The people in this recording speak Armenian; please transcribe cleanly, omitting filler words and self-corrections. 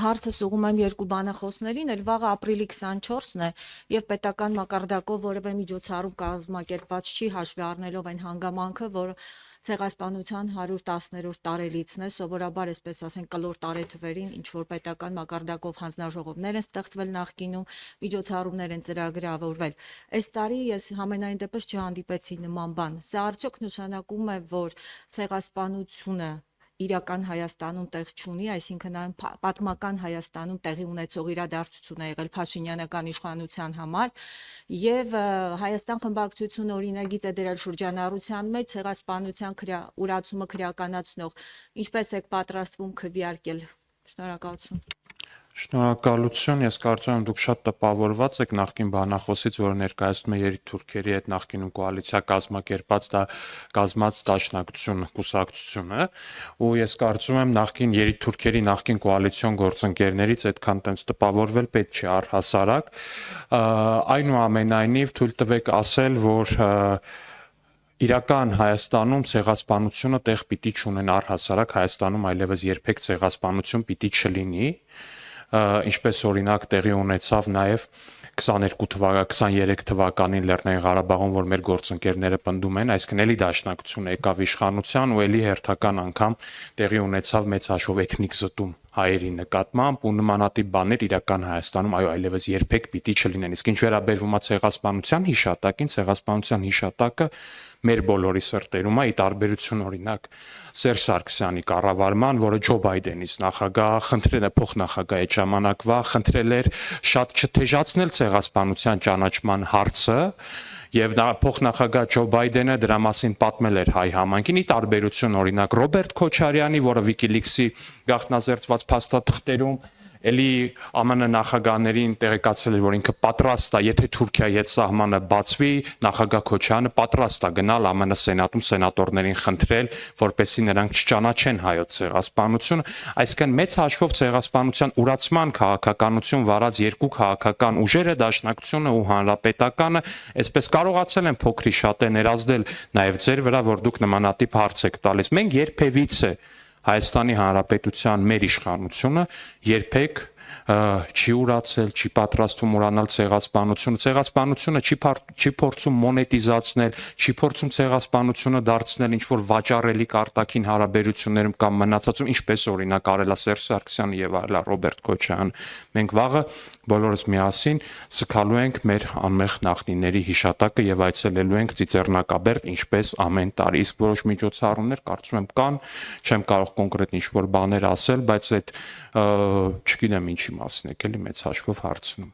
հարցը սուղում եմ երկու բանախոսներին, էլ վաղը ապրիլի 24-ն է եւ պետական մակարդակով որևէ միջոցառում կազմակերպված չի հաշվի առնելով այն հանգամանքը, որ ցեղասպանության 110-րդ տարելիցն է, սովորաբար այսպես ասենք կլոր տարեթվերին ինչ որ պետական մակարդակով հանձնաժողովներ են ստեղծվել նախկինում, միջոցառումներ են ծրագրավորվել։ Այս տարի ես համենայն դեպս չհանդիպեցի նման բան։ Սա արդյոք նշանակում է, որ ցեղասպանությունը իրական Հայաստանում տեղ չունի, այսինքն այն պատմական Հայաստանում տեղի ունեցող իրադարձություն է եղել Փաշինյանական իշխանության համար, եւ Հայաստան խմբակցությունը օրինագիծ է դրել շրջանառության մեջ ցեղասպանության ուրացումը քրեականացնող, ինչպես եք պատրաստվում քվեարկել։ Շնորհակալություն։ Շնորհակալություն, ես կարծում եմ դուք շատ տպավորված եք նախկին բանախոսից, որը ներկայացնում է երիտթուրքերի հետ նախկինում կոալիցիա կազմակերպած կազմած դաշնակցություն կուսակցությունը, ու ես կարծում եմ նախկին երիտթուրքերի նախկին կոալիցիոն գործընկերներից այդքան տենց տպավորվել պետք չի առհասարակ, այնուամենայնիվ թույլ տվեք ասել, որ իրական Հայաստանում ցեղասպանությունը տեղ պիտի չունենա առհասարակ Հայաստանում այլևս երբեք ցեղասպանություն պիտի չլինի, ինչպես օրինակ տեղի ունեցավ նաև 23 թվականին Լեռնային Ղարաբաղում, որ մեր գործընկերները պնդում են, այսինքն էլի դաշնակցությունը եկավ իշխանության ու էլի հերթական անգամ տեղի ունեցավ մեծ հաշվով էթնիկ զտում հայերի նկատմամբ ու նմանատիպ բաներ իրական Հայաստանում այլևս երբեք պիտի չլինեն։ Իսկ ինչ վերաբերվում է ցեղասպանության հիշատակին, ցեղասպանության հիշատակը մեր բոլորի սրտերում է, ի տարբերություն օրինակ Սերժ Սարգսյանի կառավարման, որը Ջո Բայդենից նախագահ խնդրել է փոխնախագահ այդ ժամանակվա, խնդրել էր շատ չթեժացնել ցեղասպանության ճանաչման հարցը, եւ նա փոխնախագահ Ջո Բայդենը դրա մասին պատմել էր հայ համայնքին, ի տարբերություն օրինակ Ռոբերտ Քոչարյանի, որը Wikileaks-ի գաղտնազերծված փաստաթղթերում էլի ԱՄՆ նախագահներին տեղեկացրել էր, որ ինքը պատրաստ է, եթե Թուրքիայի հետ սահմանը բացվի, նախագահ Քոչարյանը պատրաստ է գնալ ԱՄՆ սենատում սենատորներին խնդրել, որպեսզի նրանք չճանաչեն հայոց ցեղասպանությունը, այսինքն մեծ հաշվով ցեղասպանության ուրացման քաղաքականություն վարած երկու քաղաքական ուժերը, Դաշնակցությունը ու Հանրապետականը, այսպես կարողացել են փոքրի շատ է ներազդել նաև ձեր վրա, որ դուք նմանատիպ հարց եք տալիս։ Մենք երբևիցե Հայաստանի Հանրապետության մեր իշխանությունը երբեք չի ուրացել, չի պատրաստվում ուրանալ ցեղասպանությունը, ցեղասպանությունը չի փորձում մոնետիզացնել, չի փորձում ցեղասպանությունը դարձնել ինչ-որ վաճառելի արտաքին հարաբերություններում կամ մնացածում, ինչպես օրինակ արել է Սերժ Սարգսյանը եւ այլ Ռոբերտ Քոչարյանը։ Մենք վաղը բոլորս միասին սգալու ենք մեր անմեղ նախնիների հիշատակը եւ այցելելու ենք Ծիծեռնակաբերդ, ինչպես ամեն տարի։ Իսկ որոշ միջոցառումներ կարծում եմ կան, չեմ կարող կոնկրետ ինչ-որ բաներ ասել, բայց այդ չգիտեմ ինչի մասին եք էլի մեծ հաշվով հարցնում։